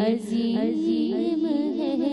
عظیم ہے۔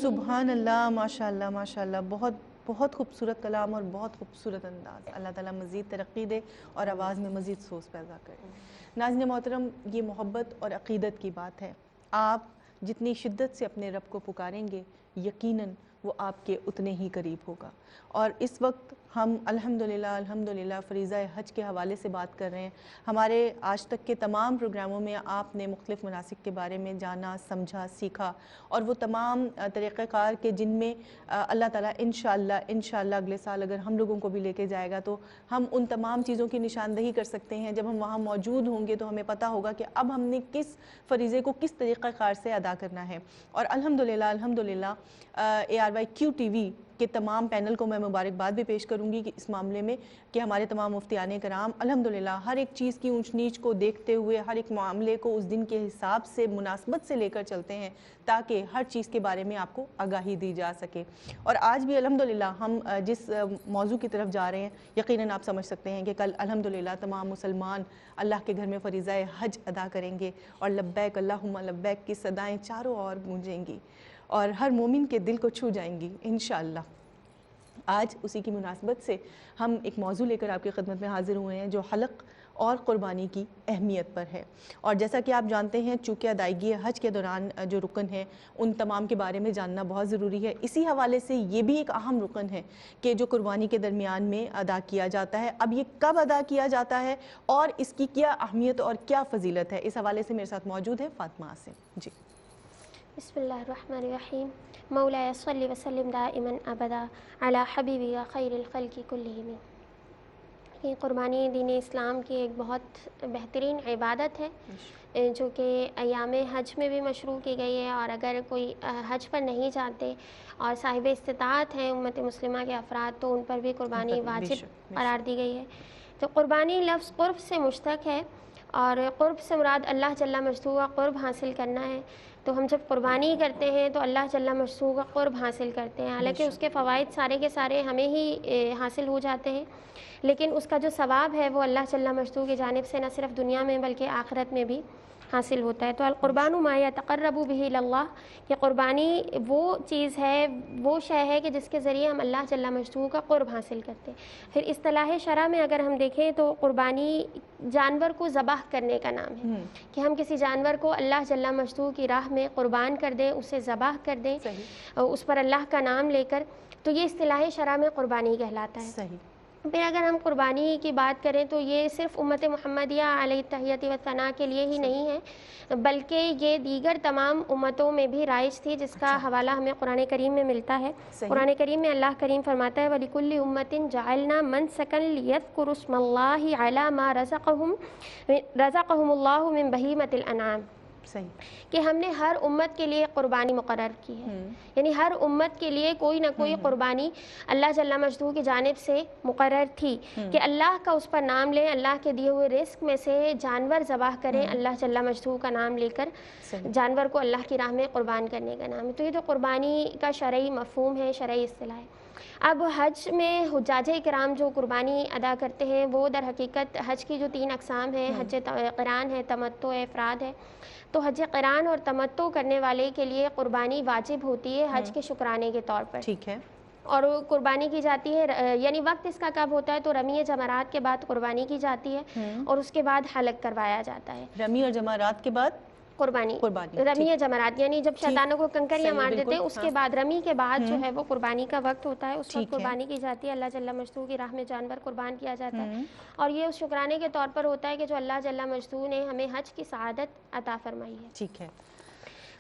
سبحان اللہ، ماشاء اللہ ماشاء اللہ، بہت بہت خوبصورت کلام اور بہت خوبصورت انداز۔ اللہ تعالیٰ مزید ترقی دے اور آواز میں مزید سوز پیدا کرے۔ ناظرین محترم، یہ محبت اور عقیدت کی بات ہے۔ آپ جتنی شدت سے اپنے رب کو پکاریں گے، یقیناً وہ آپ کے اتنے ہی قریب ہوگا۔ اور اس وقت ہم الحمدللہ فریضہ حج کے حوالے سے بات کر رہے ہیں۔ ہمارے آج تک کے تمام پروگراموں میں آپ نے مختلف مناسک کے بارے میں جانا، سمجھا، سیکھا، اور وہ تمام طریقہ کار کے جن میں اللہ تعالیٰ انشاءاللہ اگلے سال اگر ہم لوگوں کو بھی لے کے جائے گا تو ہم ان تمام چیزوں کی نشاندہی کر سکتے ہیں۔ جب ہم وہاں موجود ہوں گے تو ہمیں پتہ ہوگا کہ اب ہم نے کس فریضے کو کس طریقہ کار سے ادا کرنا ہے۔ اور الحمدللہ ARYQ TV کے تمام پینل کو میں مبارکباد بھی پیش کروں گی کہ اس معاملے میں کہ ہمارے تمام مفتیان کرام الحمدللہ ہر ایک چیز کی اونچ نیچ کو دیکھتے ہوئے ہر ایک معاملے کو اس دن کے حساب سے مناسبت سے لے کر چلتے ہیں تاکہ ہر چیز کے بارے میں آپ کو آگاہی دی جا سکے۔ اور آج بھی الحمدللہ ہم جس موضوع کی طرف جا رہے ہیں، یقیناً آپ سمجھ سکتے ہیں کہ کل الحمدللہ تمام مسلمان اللہ کے گھر میں فریضہ حج ادا کریں گے اور لبیک اللہم لبیک کی صدائیں چاروں اور گونجیں گی اور ہر مومن کے دل کو چھو جائیں گی انشاءاللہ۔ آج اسی کی مناسبت سے ہم ایک موضوع لے کر آپ کی خدمت میں حاضر ہوئے ہیں جو حلق اور قربانی کی اہمیت پر ہے۔ اور جیسا کہ آپ جانتے ہیں، چونکہ ادائیگی حج کے دوران جو رکن ہیں ان تمام کے بارے میں جاننا بہت ضروری ہے۔ اسی حوالے سے یہ بھی ایک اہم رکن ہے کہ جو قربانی کے درمیان میں ادا کیا جاتا ہے۔ اب یہ کب ادا کیا جاتا ہے اور اس کی کیا اہمیت اور کیا فضیلت ہے، اس حوالے سے میرے ساتھ موجود ہے فاطمہ عاصم جی۔ بسم اللہ الرحمن الرحیم۔ مولاي صلی وسلم دائما ابدا علی حبیبی خیر الخلق کلہم۔ یہ قربانی دین اسلام کی ایک بہت بہترین عبادت ہے جو کہ ایام حج میں بھی مشروع کی گئی ہے، اور اگر کوئی حج پر نہیں جاتے اور صاحب استطاعت ہیں امت مسلمہ کے افراد تو ان پر بھی قربانی واجب قرار دی گئی ہے۔ تو قربانی لفظ قرب سے مشتق ہے، اور قرب سے مراد اللہ جل مجدہ کا قرب حاصل کرنا ہے۔ تو ہم جب قربانی کرتے ہیں تو اللہ جل مجدہ کا قرب حاصل کرتے ہیں، حالانکہ اس کے فوائد سارے کے سارے ہمیں ہی حاصل ہو جاتے ہیں، لیکن اس کا جو ثواب ہے وہ اللہ جل مجدہ کی جانب سے نہ صرف دنیا میں بلکہ آخرت میں بھی حاصل ہوتا ہے۔ تو القربان ما یتقرب بہ الی اللہ، کہ قربانی وہ چیز ہے، وہ شے ہے کہ جس کے ذریعے ہم اللہ جل مجدہ کا قرب حاصل کرتے ہیں۔ پھر اصطلاح شرع میں اگر ہم دیکھیں تو قربانی جانور کو ذبح کرنے کا نام ہے، کہ ہم کسی جانور کو اللہ جل مجدہ کی راہ میں قربان کر دیں، اسے ذبح کر دیں اس پر اللہ کا نام لے کر، تو یہ اصطلاح شرع میں قربانی کہلاتا ہے۔ صحیح۔ پھر اگر ہم قربانی کی بات کریں تو یہ صرف امت محمدیہ علیہ التحیۃ و ثناء کے لیے ہی نہیں ہے، بلکہ یہ دیگر تمام امتوں میں بھی رائج تھی، جس کا حوالہ ہمیں قرآن کریم میں ملتا ہے۔ قرآن کریم میں اللہ کریم فرماتا ہے وَلِكُلِّ أُمَّةٍ جَعَلْنَا مَنْسَكًا لِيَذْكُرُوا اسْمَ اللَّهِ عَلَى مَا رَزَقَهُمُ اللَّهُ مِنْ بَهِيمَةِ الْأَنْعَامِ، کہ ہم نے ہر امت کے لیے قربانی مقرر کی ہے، یعنی ہر امت کے لیے کوئی نہ کوئی قربانی اللہ جل مجدہ کی جانب سے مقرر تھی کہ اللہ کا اس پر نام لیں، اللہ کے دیے ہوئے رزق میں سے جانور ذبح کریں اللہ جل مجدہ کا نام لے کر، جانور کو اللہ کی راہ میں قربان کرنے کا نام ہے۔ تو یہ تو قربانی کا شرعی مفہوم ہے، شرعی اصطلاح ہے۔ اب حج میں حجاج کرام جو قربانی ادا کرتے ہیں وہ در حقیقت حج کی جو 3 اقسام ہیں، حج قران ہے، تمتع ہے، افراد ہے۔ تو حج قران اور تمتع کرنے والے کے لیے قربانی واجب ہوتی ہے حج کے شکرانے کے طور پر، ٹھیک ہے، اور قربانی کی جاتی ہے، یعنی وقت اس کا کب ہوتا ہے تو رمی جمرات کے بعد قربانی کی جاتی ہے اور اس کے بعد حلق کروایا جاتا ہے۔ رمی اور جمرات کے بعد قربانی، رمی جمرات یعنی جب شیطانوں کو کنکریاں مار دیتے ہیں اس کے بعد، رمی کے بعد جو ہے وہ قربانی کا وقت ہوتا ہے، اس وقت قربانی کی جاتی ہے، اللہ جل مجدہ کی راہ میں جانور قربان کیا جاتا ہے، اور یہ اس شکرانے کے طور پر ہوتا ہے کہ جو اللہ جل مجدہ نے ہمیں حج کی سعادت عطا فرمائی ہے۔ ٹھیک ہے۔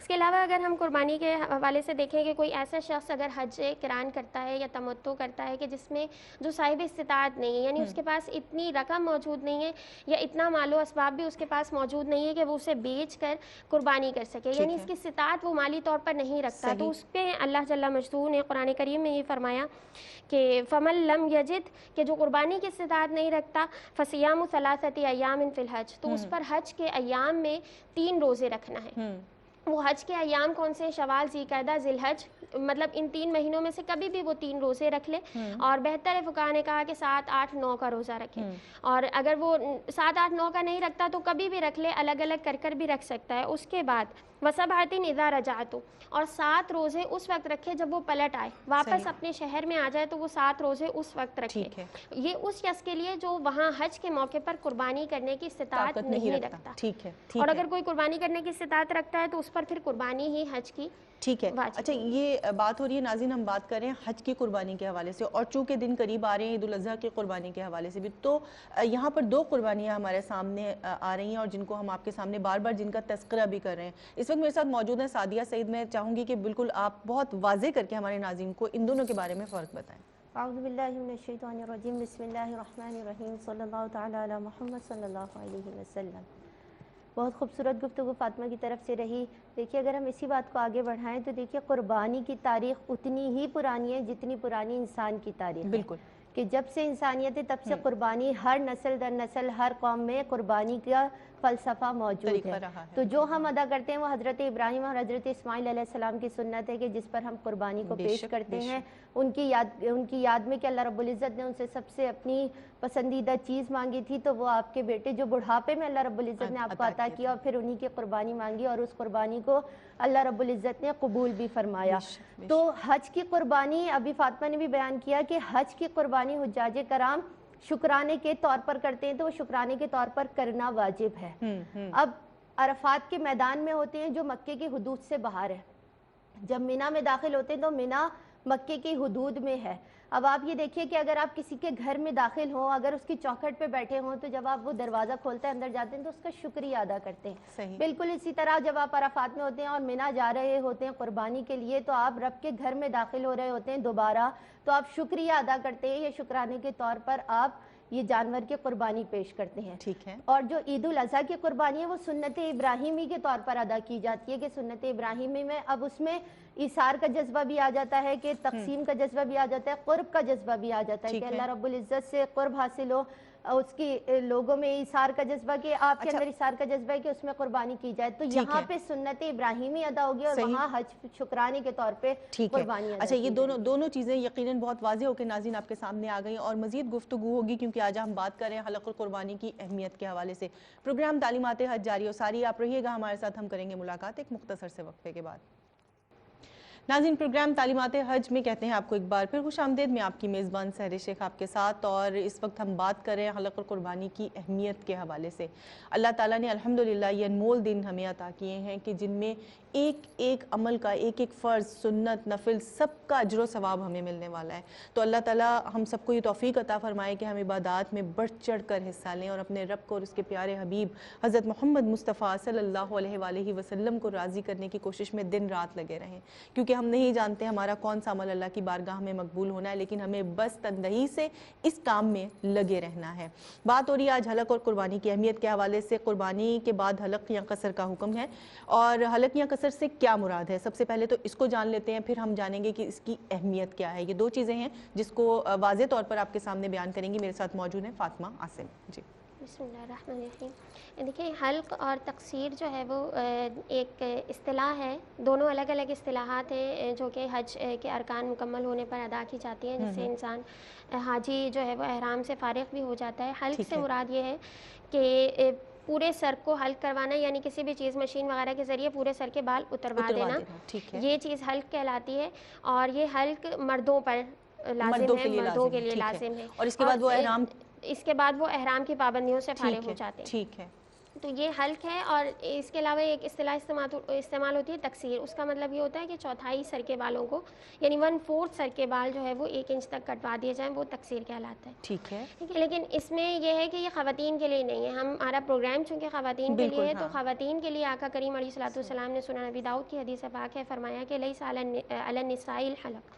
اس کے علاوہ اگر ہم قربانی کے حوالے سے دیکھیں کہ کوئی ایسا شخص اگر حج قران کرتا ہے یا تمتع کرتا ہے کہ جس میں جو صاحب استطاعت نہیں ہے، یعنی اس کے پاس اتنی رقم موجود نہیں ہے یا اتنا مال و اسباب بھی اس کے پاس موجود نہیں ہے کہ وہ اسے بیچ کر قربانی کر سکے، یعنی اس کی استطاعت وہ مالی طور پر نہیں رکھتا، تو اس پہ اللہ جل مجدہ نے قرآن کریم میں یہ فرمایا کہ فمن لم یجد، کہ جو قربانی کی استطاعت نہیں رکھتا، فصیام 3 ایام فی الحج، تو اس پر حج کے ایام میں 3 روزے رکھنا ہے۔ وہ حج کے ایام کون سے ہیں؟ شوال، ذوالقعدہ، ذی الحج، مطلب ان 3 مہینوں میں سے کبھی بھی وہ 3 روزے رکھ لے، اور بہتر ہے فقہاء نے کہا کہ 7، 8، 9 کا روزہ رکھے، اور اگر وہ 7، 8، 9 کا نہیں رکھتا تو کبھی بھی رکھ لے، الگ الگ کر بھی رکھ سکتا ہے۔ اس کے بعد وَسَبْعَةٍ إِذَا رَجَعْتُمْ، اور 7 روزے اس وقت رکھے جب وہ پلٹ آئے، واپس اپنے شہر میں آ جائے تو وہ 7 روزے اس وقت رکھے۔ یہ اس شخص کے لیے جو وہاں حج کے موقع پر قربانی کرنے کی استطاعت نہیں رکھتا، اور اگر کوئی قربانی کرنے کی استطاعت رکھتا ہے تو اس پر پھر قربانی ہی حج کی ٹھیک ہے۔ اچھا یہ بات ہو رہی ہے ناظرین، ہم بات کر رہے ہیں حج کی قربانی کے حوالے سے، اور چونکہ دن قریب آ رہے ہیں عید الاضحیٰ کی قربانی کے حوالے سے بھی، تو یہاں پر 2 قربانیاں ہمارے سامنے آ رہی ہیں، اور جن کو ہم آپ کے سامنے بار بار جن کا تذکرہ بھی کر رہے ہیں۔ اس وقت میرے ساتھ موجود ہیں سعدیہ سعید۔ میں چاہوں گی کہ بالکل آپ بہت واضح کر کے ہمارے ناظرین کو ان دونوں کے بارے میں فرق بتائیں۔ اعوذ باللہ من الشیطان الرجیم، بسم اللہ الرحمن الرحیم، صلی اللہ تعالیٰ علی محمد صلی اللہ علیہ وسلم۔ بہت خوبصورت گفتگو فاطمہ کی طرف سے رہی۔ دیکھیے اگر ہم اسی بات کو آگے بڑھائیں تو دیکھیے قربانی کی تاریخ اتنی ہی پرانی ہے جتنی پرانی انسان کی تاریخ ہے، بالکل، کہ جب سے انسانیت ہے تب سے قربانی، ہر نسل در نسل ہر قوم میں قربانی کا فلسفہ موجود ہے۔ تو جو ہم ادا کرتے ہیں وہ حضرت ابراہیم اور حضرت اسماعیل علیہ السلام کی سنت ہے کہ جس پر ہم قربانی کو پیش کرتے ہیں، ان کی یاد میں کہ اللہ رب العزت نے ان سے سب سے اپنی پسندیدہ چیز مانگی تھی، تو وہ آپ کے بیٹے جو بڑھاپے میں اللہ رب العزت نے آپ کو عطا کیا، اور پھر انہی کی قربانی مانگی، اور اس قربانی کو اللہ رب العزت نے قبول بھی فرمایا۔ تو حج کی قربانی، ابھی فاطمہ نے بھی بیان کیا کہ حج کی قربانی حجاج کرام شکرانے کے طور پر کرتے ہیں، تو وہ شکرانے کے طور پر کرنا واجب ہے۔ اب عرفات کے میدان میں ہوتے ہیں جو مکے کی حدود سے باہر ہے، جب منی میں داخل ہوتے ہیں تو منی مکے کی حدود میں ہے۔ اب آپ یہ دیکھیے کہ اگر آپ کسی کے گھر میں داخل ہوں، اگر اس کی چوکھٹ پہ بیٹھے ہوں، تو جب آپ وہ دروازہ کھولتے ہیں اندر جاتے ہیں تو اس کا شکریہ ادا کرتے ہیں۔ بالکل اسی طرح جب آپ عرفات میں ہوتے ہیں اور منی جا رہے ہوتے ہیں قربانی کے لیے، تو آپ رب کے گھر میں داخل ہو رہے ہوتے ہیں دوبارہ، تو آپ شکریہ ادا کرتے ہیں، یا شکرانے کے طور پر آپ یہ جانور کی قربانی پیش کرتے ہیں۔ ٹھیک ہے۔ اور جو عید الاضحیٰ کی قربانی ہے وہ سنت ابراہیمی کے طور پر ادا کی جاتی ہے، کہ سنت ابراہیمی میں اب اس میں ایثار کا جذبہ بھی آ جاتا ہے، کہ تقسیم کا جذبہ بھی آ جاتا ہے، قرب کا جذبہ بھی آ جاتا ہے، کہ اللہ رب العزت سے قرب حاصل ہو، اس کی لوگوں میں ایثار کا جذبہ، کہ آپ کے اندر ایثار کا جذبہ ہے کہ اس میں قربانی کی جائے، تو یہاں پہ سنت ابراہیمی ادا ہوگی، اور وہاں حج شکرانے کے طور پہ قربانی ادا۔ اچھا، یہ دونوں چیزیں یقیناً بہت واضح ہو کے ناظرین آپ کے سامنے آ گئی، اور مزید گفتگو ہوگی کیونکہ آج ہم بات کر رہے ہیں حلق القربانی کی اہمیت کے حوالے سے۔ پروگرام تعلیمات حج جاری و ساری، آپ رہیے گا ہمارے ساتھ، ہم کریں گے ملاقات ایک مختصر سے وقفے کے بعد۔ ناظرین، پروگرام تعلیمات حج میں کہتے ہیں آپ کو ایک بار پھر خوش آمدید۔ میں آپ کی میزبان سحر شیخ آپ کے ساتھ، اور اس وقت ہم بات کر رہے ہیں حلق القربانی کی اہمیت کے حوالے سے۔ اللہ تعالیٰ نے الحمدللہ یہ انمول دن ہمیں عطا کیے ہیں کہ جن میں ایک ایک عمل کا، ایک ایک فرض، سنت، نفل، سب کا اجر و ثواب ہمیں ملنے والا ہے۔ تو اللہ تعالیٰ ہم سب کو یہ توفیق عطا فرمائے کہ ہم عبادات میں بڑھ چڑھ کر حصہ لیں، اور اپنے رب کو اور اس کے پیارے حبیب حضرت محمد مصطفیٰ صلی اللہ علیہ وآلہ وسلم کو راضی کرنے کی کوشش میں دن رات لگے رہیں، کیونکہ ہم نہیں جانتے ہمارا کون سا عمل اللہ کی بارگاہ میں مقبول ہونا ہے، لیکن ہمیں بس تندہی سے اس کام میں لگے رہنا ہے۔ بات ہو رہی ہے آج حلق اور قربانی کی اہمیت کے حوالے سے۔ قربانی کے بعد حلق یا قصر کا حکم ہے، اور حلق یا قصر سے کیا مراد ہے؟ سب سے پہلے تو اس کو جان لیتے ہیں، پھر ہم جانیں گے کہ اس کی اہمیت کیا ہے۔ یہ 2 چیزیں ہیں جس کو واضح طور پر آپ کے سامنے بیان کریں گی۔ میرے ساتھ موجود ہیں فاطمہ عاصم جی۔ بسم اللہ الرحمن الرحیم۔ دیکھیں، حلق اور تقصیر جو ہے وہ ایک اصطلاح ہے، دونوں الگ الگ اصطلاحات ہیں جو کہ حج کے ارکان مکمل ہونے پر ادا کی جاتی ہیں، جس سے انسان حاجی جو ہے وہ احرام سے فارغ بھی ہو جاتا ہے۔ حلق سے مراد یہ ہے کہ پورے سر کو حلق کروانا، یعنی کسی بھی چیز، مشین وغیرہ کے ذریعے پورے سر کے بال اتروا دینا، یہ چیز حلق کہلاتی ہے، اور یہ حلق مردوں پر لازم ہے، مردوں کے لیے لازم ہے۔ اور اس کے بعد وہ احرام، اس کے بعد وہ احرام کی پابندیوں سے فارغ ہو جاتے ہیں۔ ٹھیک ہے۔ تو یہ حلق ہے، اور اس کے علاوہ ایک اصطلاح استعمال ہوتی ہے تقصیر۔ اس کا مطلب یہ ہوتا ہے کہ چوتھائی سر کے بالوں کو، یعنی 1/4 سر کے بال جو ہے وہ 1 انچ تک کٹوا دیے جائیں، وہ تقصیر کہلاتا ہے۔ ٹھیک ہے۔ لیکن اس میں یہ ہے کہ یہ خواتین کے لیے نہیں ہے، ہمارا پروگرام چونکہ خواتین کے لیے ہے، تو خواتین کے لیے آقا کریم علیہ الصلوۃ والسلام نے سنن نبی داؤد کی حدیث پاک ہے فرمایا کہ لیس علی النساء الحلق،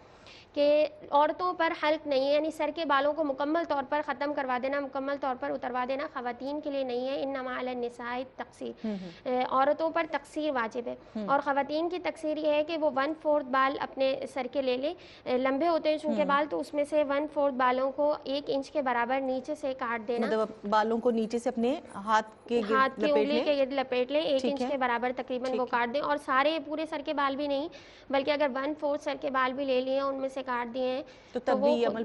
کہ عورتوں پر حلق نہیں ہے، یعنی سر کے بالوں کو مکمل طور پر ختم کروا دینا، مکمل طور پر اتروا دینا خواتین کے لیے نہیں ہے۔ انما علی النساء تقصیر، عورتوں پر تقصیر واجب ہے، اور خواتین کی تقصیر یہ ہے کہ وہ 1/4 بال اپنے سر کے لے لیں، لمبے ہوتے ہیں چونکہ بال، تو اس میں سے 1/4 بالوں کو 1 انچ کے برابر نیچے سے کاٹ دینا، مطلب بالوں کو نیچے سے اپنے ہاتھ کی انگلی کے گرد لپیٹ لیں، 1 انچ کے برابر تقریباً وہ کاٹ دیں، اور سارے پورے سر کے بال بھی نہیں بلکہ اگر 1/4 سر کے بال بھی لے لیے ان میں سے کاٹ دیے ہیں تو وہ یہ عمل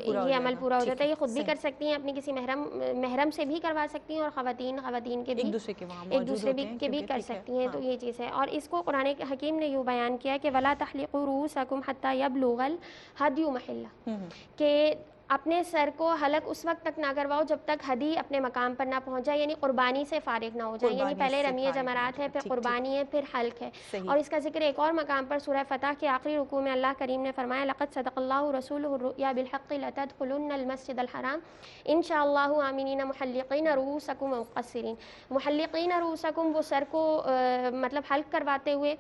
پورا ہو جاتا ہے۔ یہ خود بھی کر سکتی ہیں، اپنی کسی محرم سے بھی کروا سکتی ہیں، اور خواتین کے بھی ایک دوسرے کے بھی کر سکتی ہیں، تو یہ چیز ہے۔ اور اس کو قرآن حکیم نے یوں بیان کیا کہ وَلَا تَحْلِقُوا رُؤُوسَكُمْ حَتَّى يَبْلُغَ الْهَدْيُ مَحِلَّهُ، کہ اپنے سر کو حلق اس وقت تک نہ کرواؤ جب تک ہدی اپنے مقام پر نہ پہنچ جائے، یعنی قربانی سے فارغ نہ ہو جائے، یعنی پہلے رمی جمرات ہے، پھر قربانی ہے، پھر حلق ہے۔ اور اس کا ذکر ایک اور مقام پر سورہ فتح کے آخری رکوع میں اللہ کریم نے فرمایا لَقَدْ صَدَقَ اللَّهُ رَسُولُهُ الرُّؤْيَا بِالْحَقِّ لَتَدْخُلُنَّ الْمَسْجِدَ الْحَرَامَ إِنْ شَاءَ اللَّهُ آمِنِينَ مُحَلِّقِينَ رُؤُوسَكُمْ وَمُقَصِّرِينَ، محلقین رؤوسکم، وہ سر کو مطلب حلق کرواتے ہوئے،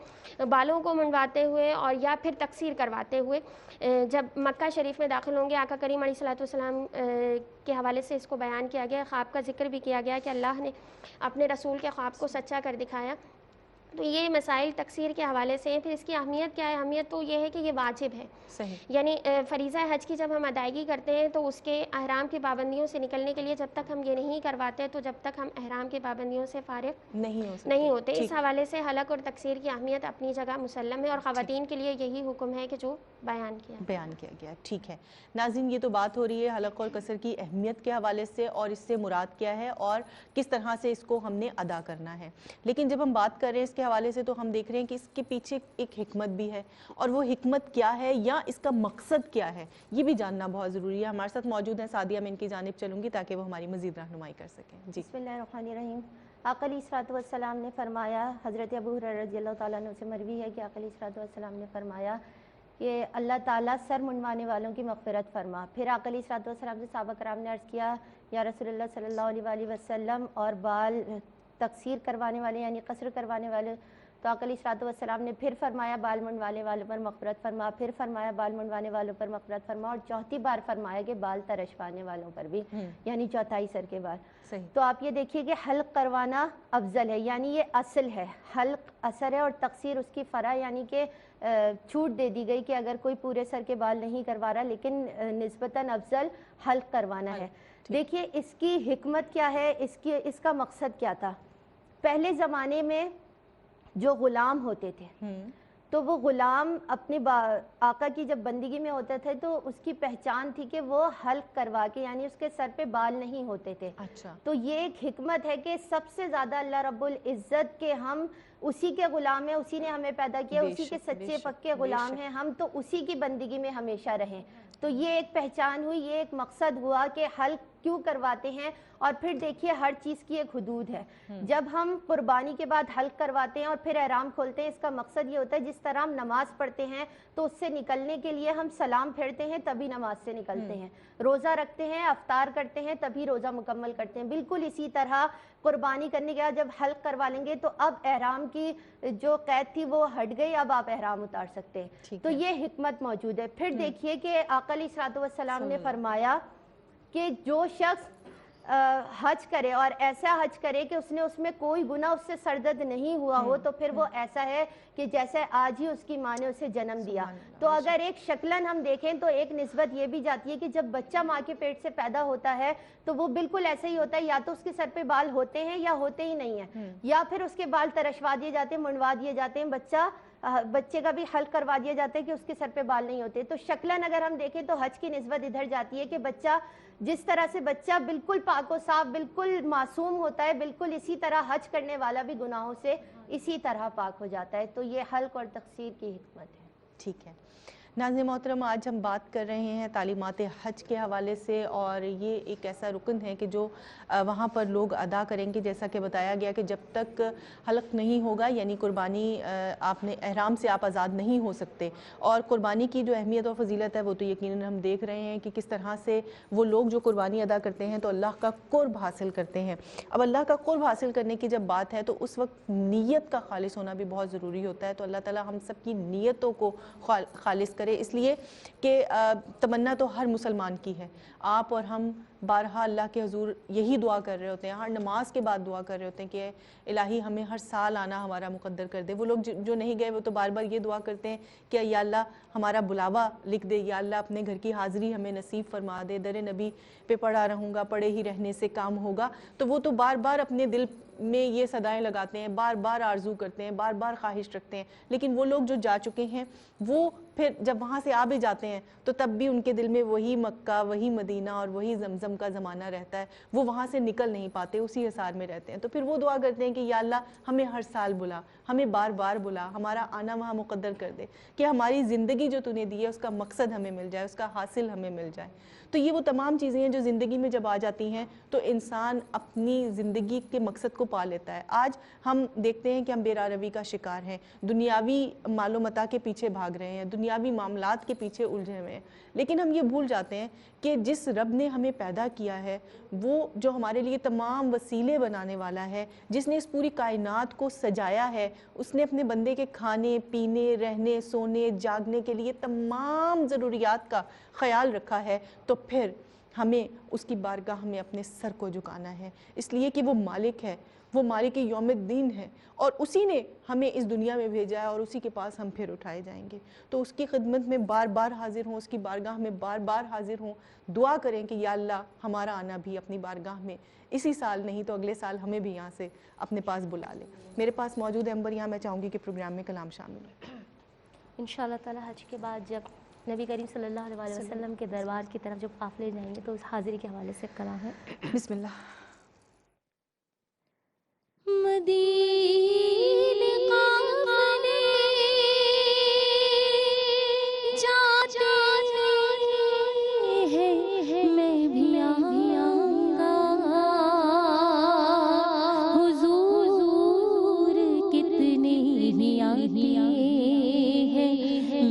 بالوں کو منڈواتے ہوئے، اور یا پھر تقصیر کرواتے ہوئے جب مکہ شریف میں داخل ہوں گے۔ آقا کریم علیہ الصلوۃ والسلام کے حوالے سے اس کو بیان کیا گیا، خواب کا ذکر بھی کیا گیا کہ اللہ نے اپنے رسول کے خواب کو سچا کر دکھایا۔ تو یہ مسائل تقصیر کے حوالے سے ہیں۔ پھر اس کی اہمیت کیا ہے؟ اہمیت تو یہ ہے کہ یہ واجب ہے، یعنی فریضہ حج کی جب ہم ادائیگی کرتے ہیں تو اس کے احرام کی پابندیوں سے نکلنے کے لیے جب تک ہم یہ نہیں کرواتے تو جب تک ہم احرام کی پابندیوں سے فارغ نہیں ہوتے۔ اس حوالے سے حلق اور تقصیر کی اہمیت اپنی جگہ مسلم ہے، اور خواتین کے لیے یہی حکم ہے کہ جو بیان کیا گیا۔ ٹھیک ہے ناظرین، یہ تو بات ہو رہی ہے حلق اور قصر کی اہمیت کے حوالے سے، اور اس سے مراد کیا ہے اور کس طرح سے اس کو ہم نے ادا کرنا ہے۔ لیکن جب ہم بات کر رہے ہیں اس کے حوالے سے تو ہم دیکھ رہے ہیں کہ اس کے پیچھے ایک حکمت بھی ہے، اور وہ حکمت کیا ہے یا اس کا مقصد کیا ہے یہ بھی جاننا بہت ضروری ہے۔ ہمارے ساتھ موجود ہیں سعدیہ، میں ان کی جانب چلوں گی تاکہ وہ ہماری مزید رہنمائی کر سکیں۔ جی بسم اللہ الرحمن الرحیم۔ آقا علیہ الصلوۃ والسلام نے فرمایا، حضرت ابو ہریرہ رضی اللہ تعالیٰ عنہ سے مروی ہے کہ آقا علیہ الصلوۃ والسلام نے فرمایا کہ اللہ تعالیٰ سر منڈوانے والوں کی مغفرت فرما۔ پھر آقا علیہ الصلوۃ والسلام سے صحابہ کرام نے عرض کیا یا رسول اللہ صلی اللہ علیہ وآلہ وسلم، اور بال تقصیر کروانے والے یعنی قصر کروانے والے، تو آقا علیہ الصلوۃ والسلام نے پھر فرمایا بال منڈوانے والوں پر مغفرت فرما، پھر فرمایا بال منڈوانے والوں پر مغفرت فرما، اور چوتھی بار فرمایا کہ بال ترشوانے والوں پر بھی، یعنی چوتھائی سر کے بال۔ تو آپ یہ دیکھیے کہ حلق کروانا افضل ہے، یعنی یہ اصل ہے، حلق اثر ہے، اور تقصیر اس کی فرع، یعنی کہ چھوٹ دے دی گئی کہ اگر کوئی پورے سر کے بال نہیں کروا رہا، لیکن نسبتاً افضل حلق کروانا ہے۔ دیکھیے اس کی حکمت کیا ہے، اس کا مقصد کیا تھا۔ پہلے زمانے میں جو غلام ہوتے تھے تو وہ غلام اپنے آقا کی جب بندگی میں ہوتے تھے تو اس کی پہچان تھی کہ وہ حلق کروا کے، یعنی اس کے سر پہ بال نہیں ہوتے تھے۔ تو یہ ایک حکمت ہے کہ سب سے زیادہ اللہ رب العزت کے ہم اسی کے غلام ہیں، اسی نے ہمیں پیدا کیا، اسی کے سچے پکے غلام ہیں ہم، تو اسی کی بندگی میں ہمیشہ رہیں۔ تو یہ ایک پہچان ہوئی، یہ ایک مقصد ہوا کہ حلق کیوں کرواتے ہیں۔ اور پھر دیکھیے ہر چیز کی ایک حدود ہے۔ جب ہم قربانی کے بعد حلق کرواتے ہیں اور پھر احرام کھولتے ہیں، اس کا مقصد یہ ہوتا ہے جس طرح ہم نماز پڑھتے ہیں تو اس سے نکلنے کے لیے ہم سلام پھیرتے ہیں تبھی نماز سے نکلتے ہیں، روزہ رکھتے ہیں، افطار کرتے ہیں تبھی روزہ مکمل کرتے ہیں، بالکل اسی طرح قربانی کرنے کے بعد جب حلق کروا لیں گے تو اب احرام کی جو قید تھی وہ ہٹ گئی، اب آپ احرام اتار سکتے ہیں۔ تو یہ حکمت موجود ہے۔ پھر دیکھیے کہ آقا علیہ الصلوۃ والسلام نے فرمایا کہ جو شخص حج کرے اور ایسا حج کرے کہ اس میں کوئی گناہ اس سے سرزد نہیں ہوا ہو، تو پھر وہ ایسا ہے کہ جیسے آج ہی اس کی ماں نے اسے جنم دیا۔ تو اگر ایک شکلاً ہم دیکھیں تو ایک نسبت یہ بھی جاتی ہے کہ جب بچہ ماں کے پیٹ سے پیدا ہوتا ہے تو وہ بالکل ایسے ہی ہوتا ہے، یا تو اس کے سر پہ بال ہوتے ہیں یا ہوتے ہی نہیں ہیں، یا پھر اس کے بال ترشوا دیے جاتے ہیں، منڈوا دیے جاتے ہیں، بچے کا بھی حلق کروا دیا جاتا ہے کہ اس کے سر پہ بال نہیں ہوتے۔ تو شکلاً اگر ہم دیکھیں تو حج کی نسبت ادھر جاتی ہے کہ بچہ جس طرح سے بچہ بالکل پاک و صاف، بالکل معصوم ہوتا ہے، بالکل اسی طرح حج کرنے والا بھی گناہوں سے اسی طرح پاک ہو جاتا ہے۔ تو یہ حلق اور تقصیر کی حکمت ہے۔ ٹھیک ہے ناظرین محترم، آج ہم بات کر رہے ہیں تعلیمات حج کے حوالے سے، اور یہ ایک ایسا رکن ہے کہ جو وہاں پر لوگ ادا کریں گے، جیسا کہ بتایا گیا کہ جب تک حلق نہیں ہوگا یعنی قربانی آپ نے احرام سے آپ آزاد نہیں ہو سکتے۔ اور قربانی کی جو اہمیت اور فضیلت ہے وہ تو یقیناً ہم دیکھ رہے ہیں کہ کس طرح سے وہ لوگ جو قربانی ادا کرتے ہیں تو اللہ کا قرب حاصل کرتے ہیں۔ اب اللہ کا قرب حاصل کرنے کی جب بات ہے تو اس وقت نیت کا خالص ہونا بھی بہت ضروری ہوتا ہے۔ تو اللہ تعالیٰ ہم سب کی نیتوں کو خالص کرے، اس لیے کہ تمنا تو ہر مسلمان کی ہے. آپ اور ہم بارہا اللہ کے حضور یہی دعا کر رہے ہوتے ہیں، ہر نماز کے بعد دعا کر رہے ہوتے ہیں کہ الہی ہمیں ہر سال آنا ہمارا مقدر کر دے. وہ لوگ جو نہیں گئے وہ تو بار بار یہ دعا کرتے ہیں کہ یا اللہ ہمارا بلاوا لکھ دے، یا اللہ اپنے گھر کی حاضری ہمیں نصیب فرما دے، در نبی پہ پڑھا رہوں گا، پڑھے ہی رہنے سے کام ہوگا. تو وہ تو بار بار اپنے دل میں یہ صدائیں لگاتے ہیں، بار بار آرزو کرتے ہیں، بار بار خواہش رکھتے ہیں. لیکن وہ لوگ جو جا چکے ہیں وہ پھر جب وہاں سے آ بھی جاتے ہیں تو تب بھی ان کے دل میں وہی مکہ، وہی مدینہ اور وہی زمزم کا زمانہ رہتا ہے. وہ وہاں سے نکل نہیں پاتے، اسی حصار میں رہتے ہیں. تو پھر وہ دعا کرتے ہیں کہ یا اللہ ہمیں ہر سال بلا، ہمیں بار بار بلا، ہمارا آنا وہاں مقدر کر دے کہ ہماری زندگی جو تو نے دی ہے اس کا مقصد ہمیں مل جائے، اس کا حاصل ہمیں مل جائے. تو یہ وہ تمام چیزیں ہیں جو زندگی میں جب آ جاتی ہیں تو انسان اپنی زندگی کے مقصد کو پا لیتا ہے. آج ہم دیکھتے ہیں کہ ہم بے راروی کا شکار ہیں، دنیاوی مال و متاع کے پیچھے بھاگ رہے ہیں، دنیاوی معاملات کے پیچھے الجھے ہوئے ہیں. لیکن ہم یہ بھول جاتے ہیں کہ جس رب نے ہمیں پیدا کیا ہے، وہ جو ہمارے لیے تمام وسیلے بنانے والا ہے، جس نے اس پوری کائنات کو سجایا ہے، اس نے اپنے بندے کے کھانے پینے، رہنے، سونے، جاگنے کے لیے تمام ضروریات کا خیال رکھا ہے. تو پھر ہمیں اس کی بارگاہ میں اپنے سر کو جھکانا ہے، اس لیے کہ وہ مالک ہے، وہ مالک یوم الدین ہے، اور اسی نے ہمیں اس دنیا میں بھیجا ہے اور اسی کے پاس ہم پھر اٹھائے جائیں گے. تو اس کی خدمت میں بار بار حاضر ہوں، اس کی بارگاہ میں بار بار حاضر ہوں. دعا کریں کہ یا اللہ ہمارا آنا بھی اپنی بارگاہ میں اسی سال نہیں تو اگلے سال ہمیں بھی یہاں سے اپنے پاس بلا لے. میرے پاس موجود ہے امبر، یہاں میں چاہوں گی کہ پروگرام میں کلام شامل ہو. انشاءاللہ تعالی حج کے بعد جب نبی کریم صلی اللہ علیہ وسلم کے دربار کی طرف جب قافلے جائیں گے تو اس حاضری کے حوالے سے کلام ہے. بسم اللہ. مدینے قافلے جاتے ہیں، میں بھی آؤں گا، حضور کتنے ہی آتے ہیں،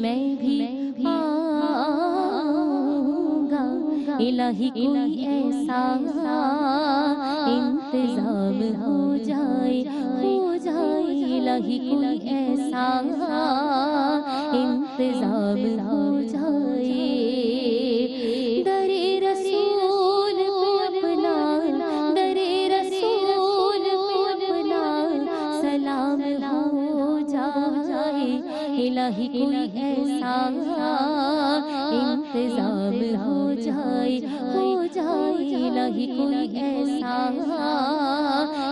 میں بھی آؤں گا. الہی کوئی ایسا انتظام ہو جائے، الہی کوئی ایسا انتظام ہو جائے. در رسول پہ اپنا، در رسول پہ اپنا سلام ہو جائے. الہی کوئی ایسا انتظام ہو جائے، الہی کوئی ایسا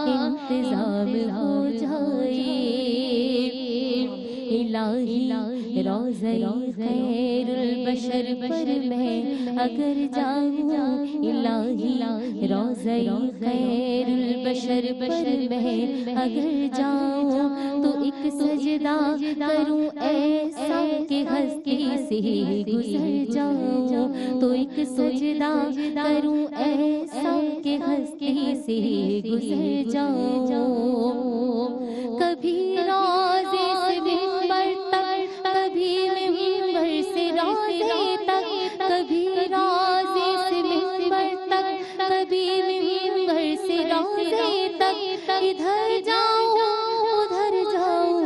انتظام ہو جائے. الہی روضہ خیر البشر پر میں اگر جاؤں، الہی روضہ خیر البشر پر میں اگر جاؤں تو ایک سجدہ کروں ایسا کہ ہستی سے گزر جاؤں، تو ایک سجدہ کروں ایسا کہ ہستی سے گزر جاؤں. کبھی روضے سے منبر تک، کبھی منبر سے روضے تک، کبھی روضے سے منبر تک، کبھی منبر سے روضے تک. ادھر جاؤں ادھر جاؤں،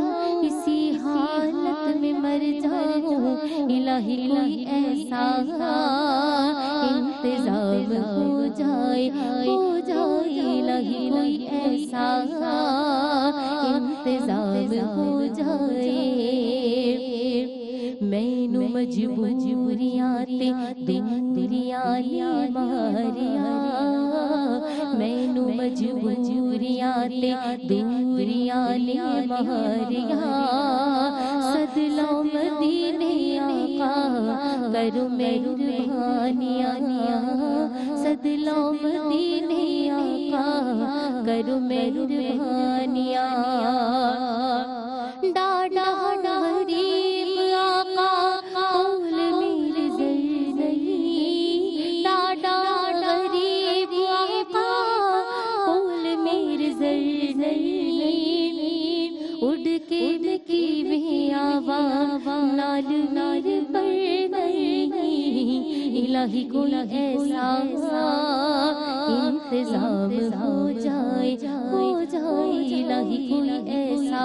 اسی حالت میں مر جاؤں. الہی کوئی ایسا انتظام ہو جائے، الہی کوئی ایسا انتظام ہو جائے. مینو مجبوریاں تے دوریاں نے ماریا، مینو مجبوریاں تے دوریاں نے ماریا. صد لو مدینے آقا کرو مہربانیاں، صد لو مدینے آقا کرو مہربانیاں. ڈاڈا غریب آقا قول میرے زر نہیں، ڈاڈا غریب آقا قول میرے زر نہیں. اڑ کے مکی میں آواز نال نال پر نہیں، الہی کوئی ایسا انتظام ہو جائے، الہی کوئی ایسا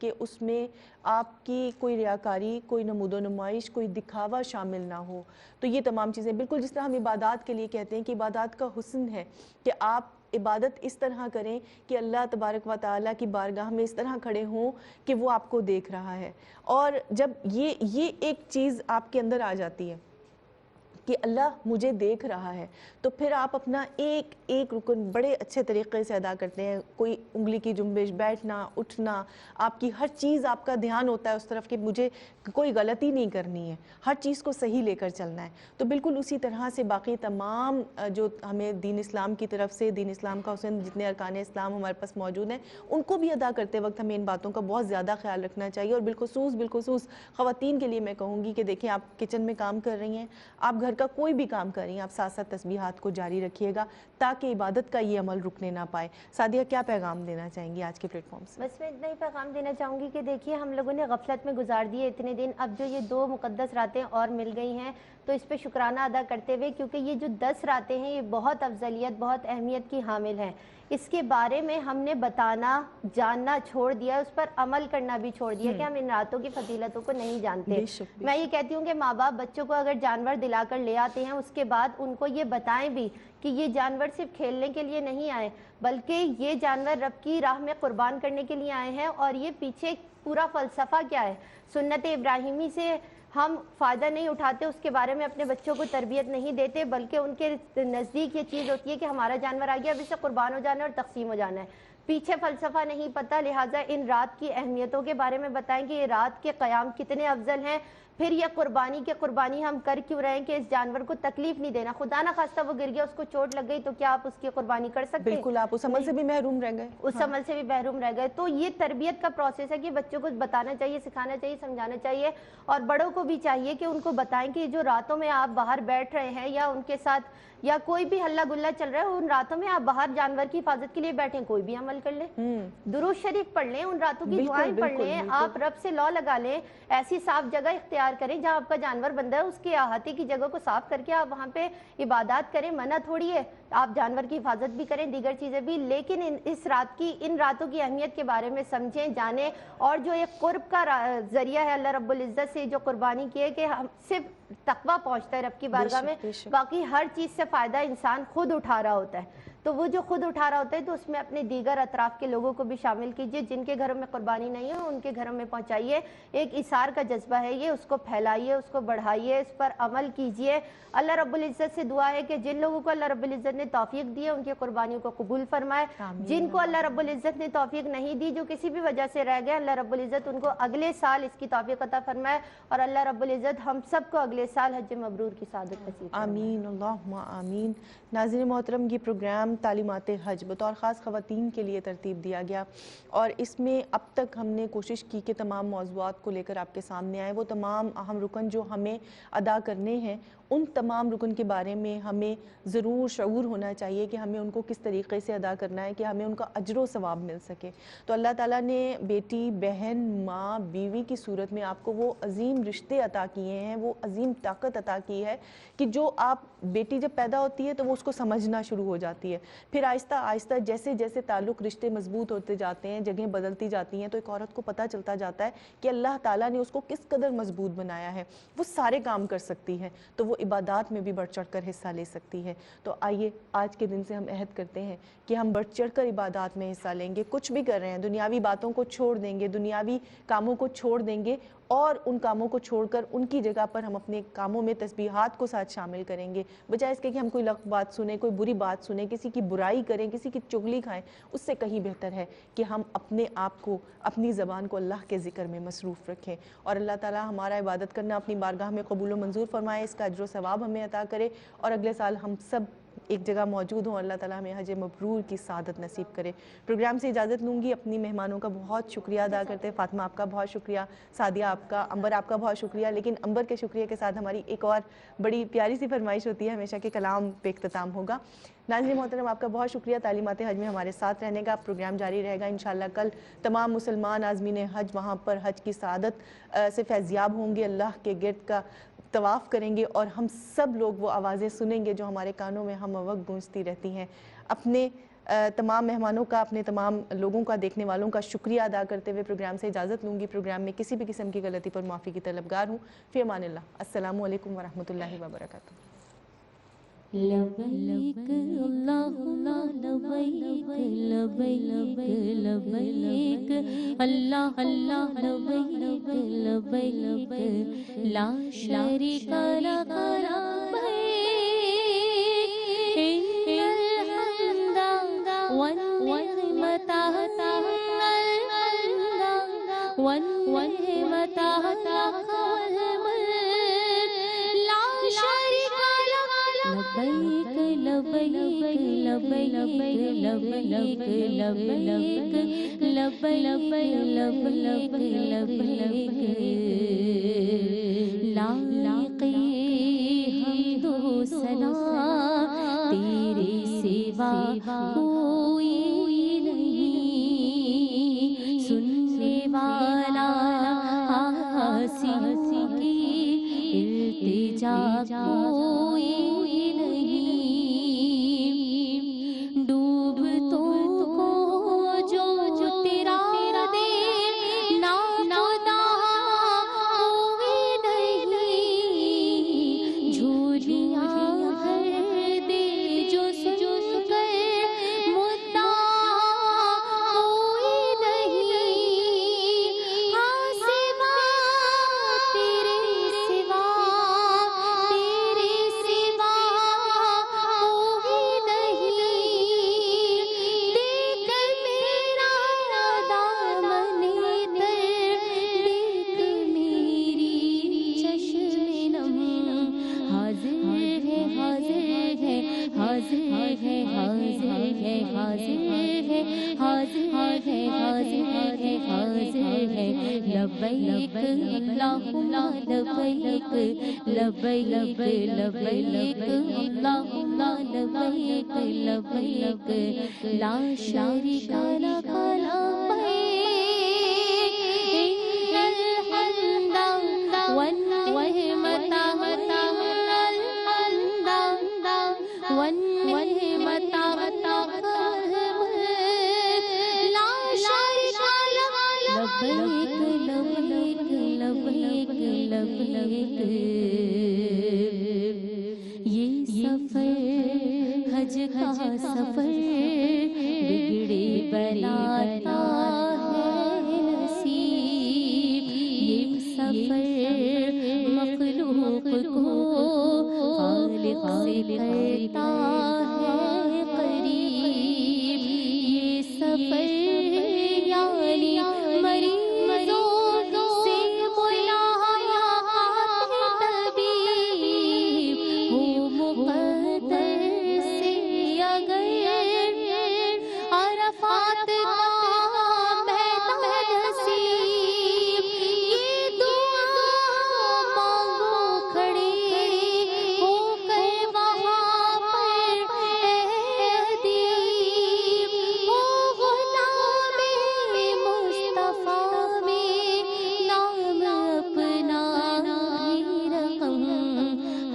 کہ اس میں آپ کی کوئی ریاکاری، کوئی نمود و نمائش، کوئی دکھاوا شامل نہ ہو. تو یہ تمام چیزیں بالکل جس طرح ہم عبادات کے لیے کہتے ہیں کہ عبادات کا حسن ہے کہ آپ عبادت اس طرح کریں کہ اللہ تبارک و تعالیٰ کی بارگاہ میں اس طرح کھڑے ہوں کہ وہ آپ کو دیکھ رہا ہے. اور جب یہ ایک چیز آپ کے اندر آ جاتی ہے کہ اللہ مجھے دیکھ رہا ہے، تو پھر آپ اپنا ایک ایک رکن بڑے اچھے طریقے سے ادا کرتے ہیں. کوئی انگلی کی جنبش، بیٹھنا، اٹھنا، آپ کی ہر چیز، آپ کا دھیان ہوتا ہے اس طرف کہ مجھے کوئی غلطی نہیں کرنی ہے، ہر چیز کو صحیح لے کر چلنا ہے. تو بالکل اسی طرح سے باقی تمام جو ہمیں دین اسلام کی طرف سے، دین اسلام کا حسن، جتنے ارکان اسلام ہمارے پاس موجود ہیں، ان کو بھی ادا کرتے وقت ہمیں ان باتوں کا بہت زیادہ خیال رکھنا چاہیے. اور بالخصوص خواتین کے لیے میں کہوں گی کہ دیکھیں آپ کچن میں کام کر رہی ہیں، آپ گھر کا کوئی بھی کام کر رہی ہیں، آپ ساتھ ساتھ تسبیحات کو جاری رکھیے گا تاکہ عبادت کا یہ عمل رکنے نہ پائے. سعدیہ کیا پیغام دینا چاہیں گی آج کے پلیٹ فارم سے؟ بس میں اتنا ہی پیغام دینا چاہوں گی کہ دیکھیے ہم لوگوں نے غفلت میں گزار دیے اتنے دن، اب جو یہ 2 مقدس راتیں اور مل گئی ہیں تو اس پہ شکرانہ ادا کرتے ہوئے، کیونکہ یہ جو 10 راتیں ہیں یہ بہت افضلیت، بہت اہمیت کی حامل ہیں. اس کے بارے میں ہم نے بتانا، جاننا چھوڑ دیا، اس پر عمل کرنا بھی چھوڑ دیا کہ ہم ان راتوں کی فضیلتوں کو نہیں جانتے. میں یہ کہتی ہوں کہ ماں باپ بچوں کو اگر جانور دلا کر لے آتے ہیں، اس کے بعد ان کو یہ بتائیں بھی کہ یہ جانور صرف کھیلنے کے لیے نہیں آئے، بلکہ یہ جانور رب کی راہ میں قربان کرنے کے لیے آئے ہیں. اور یہ پیچھے پورا فلسفہ کیا ہے، سنت ابراہیمی سے ہم فائدہ نہیں اٹھاتے، اس کے بارے میں اپنے بچوں کو تربیت نہیں دیتے، بلکہ ان کے نزدیک یہ چیز ہوتی ہے کہ ہمارا جانور آ گیا، اب اسے قربان ہو جانا ہے اور تقسیم ہو جانا ہے. پیچھے فلسفہ نہیں پتہ، لہٰذا ان رات کی اہمیتوں کے بارے میں بتائیں کہ یہ رات کے قیام کتنے افضل ہیں. پھر یہ قربانی ہم کر کیوں رہے ہیں کہ اس جانور کو تکلیف نہیں دینا. خدا نہ خواستہ وہ گر گیا، اس کو چوٹ لگ گئی، تو کیا آپ اس کی قربانی کر سکتے ہیں؟ بالکل، آپ اس عمل سے بھی محروم رہ گئے، اس عمل سے بھی محروم رہ گئے. تو یہ تربیت کا پروسیس ہے کہ بچوں کو بتانا چاہیے، سکھانا چاہیے، سمجھانا چاہیے. اور بڑوں کو بھی چاہیے کہ ان کو بتائیں کہ جو راتوں میں آپ باہر بیٹھ رہے ہیں یا ان کے ساتھ یا کوئی بھی ہلہ گلہ چل رہا ہے، ان راتوں میں آپ باہر جانور کی حفاظت کے لیے بیٹھیں، کوئی بھی عمل کر لیں، درود شریف پڑھ لیں، ان راتوں کی دعائیں پڑھ لیں، آپ رب سے لو لگا لیں. ایسی صاف جگہ اختیار کریں جہاں آپ کا جانور بندہ ہے، اس کے احاطے کی جگہ کو صاف کر کے آپ وہاں پہ عبادات کریں. منع تھوڑی ہے، آپ جانور کی حفاظت بھی کریں، دیگر چیزیں بھی، لیکن ان راتوں کی اہمیت کے بارے میں سمجھیں، جانیں. اور جو ایک قرب کا ذریعہ ہے اللہ رب العزت سے جو قربانی کی ہے کہ ہم صرف تقویٰ پہنچتا ہے رب کی بارگاہ میں، باقی ہر چیز سے فائدہ انسان خود اٹھا رہا ہوتا ہے. تو وہ جو خود اٹھا رہا ہوتا ہے تو اس میں اپنے دیگر اطراف کے لوگوں کو بھی شامل کیجئے. جن کے گھروں میں قربانی نہیں ہے ان کے گھروں میں پہنچائیے. ایک اثار کا جذبہ ہے یہ، اس کو پھیلائیے، اس کو بڑھائیے، اس پر عمل کیجئے. اللہ رب العزت سے دعا ہے کہ جن لوگوں کو اللہ رب العزت نے توفیق دی ہے ان کی قربانیوں کو قبول فرمائے. جن کو اللہ رب العزت نے توفیق نہیں دی، جو کسی بھی وجہ سے رہ گئے، اللہ رب العزت ان کو اگلے سال اس کی توفیق عطا فرمائے. اور اللہ رب العزت ہم سب کو اگلے سال حج مبرور کی سعادت نصیب فرمائے. آمین، اللہم آمین. ناظرین محترم، یہ پروگرام تعلیمات حج بطور خاص خواتین کے لیے ترتیب دیا گیا، اور اس میں اب تک ہم نے کوشش کی کہ تمام موضوعات کو لے کر آپ کے سامنے آئے. وہ تمام اہم رکن جو ہمیں ادا کرنے ہیں، ان تمام رکن کے بارے میں ہمیں ضرور شعور ہونا چاہیے کہ ہمیں ان کو کس طریقے سے ادا کرنا ہے کہ ہمیں ان کا اجر و ثواب مل سکے. تو اللہ تعالیٰ نے بیٹی، بہن، ماں، بیوی کی صورت میں آپ کو وہ عظیم رشتے عطا کیے ہیں، وہ عظیم طاقت عطا کی ہے کہ جو آپ بیٹی جب پیدا ہوتی ہے تو وہ اس کو سمجھنا شروع ہو جاتی ہے. پھر آہستہ آہستہ جیسے جیسے تعلق، رشتے مضبوط ہوتے جاتے ہیں، جگہیں بدلتی جاتی ہیں، تو ایک عورت کو پتہ چلتا جاتا ہے کہ اللہ تعالیٰ نے اس کو کس قدر مضبوط بنایا ہے. وہ سارے کام کر سکتی ہے، تو وہ عبادات میں بھی بڑھ چڑھ کر حصہ لے سکتی ہے. تو آئیے آج کے دن سے ہم عہد کرتے ہیں کہ ہم بڑھ چڑھ کر عبادات میں حصہ لیں گے. کچھ بھی کر رہے ہیں، دنیاوی باتوں کو چھوڑ دیں گے، دنیاوی کاموں کو چھوڑ دیں گے، اور ان کاموں کو چھوڑ کر ان کی جگہ پر ہم اپنے کاموں میں تسبیحات کو ساتھ شامل کریں گے. بجائے اس کے کہ ہم کوئی لغو بات سنیں، کوئی بری بات سنیں، کسی کی برائی کریں، کسی کی چغلی کھائیں، اس سے کہیں بہتر ہے کہ ہم اپنے آپ کو، اپنی زبان کو اللہ کے ذکر میں مصروف رکھیں. اور اللہ تعالیٰ ہمارا عبادت کرنا اپنی بارگاہ میں قبول و منظور فرمائے، اس کا اجر و ثواب ہمیں عطا کرے، اور اگلے سال ہم سب ایک جگہ موجود ہوں. اللہ تعالیٰ ہمیں حج مبرور کی سعادت نصیب کرے. پروگرام سے اجازت لوں گی. اپنی مہمانوں کا بہت شکریہ ادا کرتے ہیں. فاطمہ آپ کا بہت شکریہ، سعدیہ آپ کا، امبر آپ کا بہت شکریہ. لیکن امبر کے شکریہ کے ساتھ ہماری ایک اور بڑی پیاری سی فرمائش ہوتی ہے ہمیشہ کہ کلام پہ اختتام ہوگا. ناظرین محترم، آپ کا بہت شکریہ تعلیمات حج میں ہمارے ساتھ رہنے کا. پروگرام جاری رہے گا انشاءاللہ. کل تمام مسلمان عازمین حج وہاں پر حج کی سعادت سے فیضیاب ہوں گے، اللہ کے گرد کا طواف کریں گے، اور ہم سب لوگ وہ آوازیں سنیں گے جو ہمارے کانوں میں ہم وقت گونجتی رہتی ہیں. اپنے تمام مہمانوں کا، اپنے تمام لوگوں کا، دیکھنے والوں کا شکریہ ادا کرتے ہوئے پروگرام سے اجازت لوں گی. پروگرام میں کسی بھی قسم کی غلطی پر معافی کی طلبگار ہوں. فی امان اللہ. السلام علیکم ورحمۃ اللہ وبرکاتہ. لبیک اللہم لبیک لبیک لبیک اللہ اللہ لبیک لبیک لا شریک لک لبیک ان الحمد والنعمت والنعمت لا شریک لبیک لبیک لبیک لبیک لبیک لبیک لبیک لائق حمد و ثنا تیرے سوا کوئی نہیں، سننے والا آسیوں کی التجا کوئی نہیں، ڈوبتوں کو جو تیرا دے ناخدا کوئی نہیں، جھولیاں بھر دے جو سن کر مدعا کوئی نہیں، ہاں سوا تیرے سوا کوئی نہیں، دیکھ میرا دامن تر، دیکھ میری چشم نم، حاضر ہے حاضر ہے حاضر ہے حاضر ہے حاضر ہے حاضر ہے حاضر ہے حاضر ہے لبیک اللہم لبیک لبیک لبیک اللہم لبیک لبیک لا شریک لک لبیک ان الحمد والنعمت والنعمت لا شریک لک لبیک لبیک لبیک لبیک. یہ سفر حج کا سفر بگڑے بناتا ہے نصیب، یہ سفر مخلوق کو خالق سے کرتا ہے قریب، یہ سفر یعنی مریضوں سے بلایا طبیب، ہو مقدر سے اگر عرفات کا میدان نصیب، یہ دعا مانگو کھڑے ہو کر وہاں پر اے ادیب، ہو غلام مصطفیٰ میں نام اپنا ہی رقم،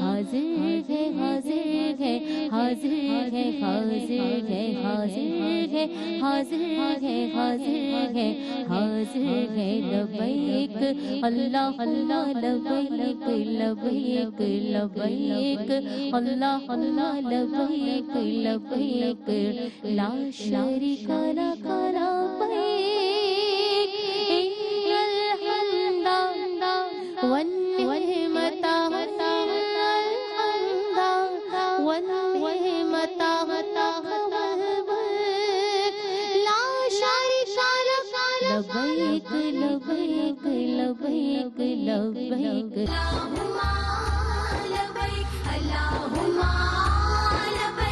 حاضر ہے حاضر ہے حاضر ہے حاضر ہے حاضر ہے حاضر ہے حاضر ہے حاضر ہے لبیک اللہ اللہ لبیک لبیک لبیک اللہ اللہ لبیک لبیک لا شریک لک لبیک ان الحمد والنعمت والنعمت لا شریک لک لبیک لبیک لبیک لبیک اللہم لبیک اللہم لبیک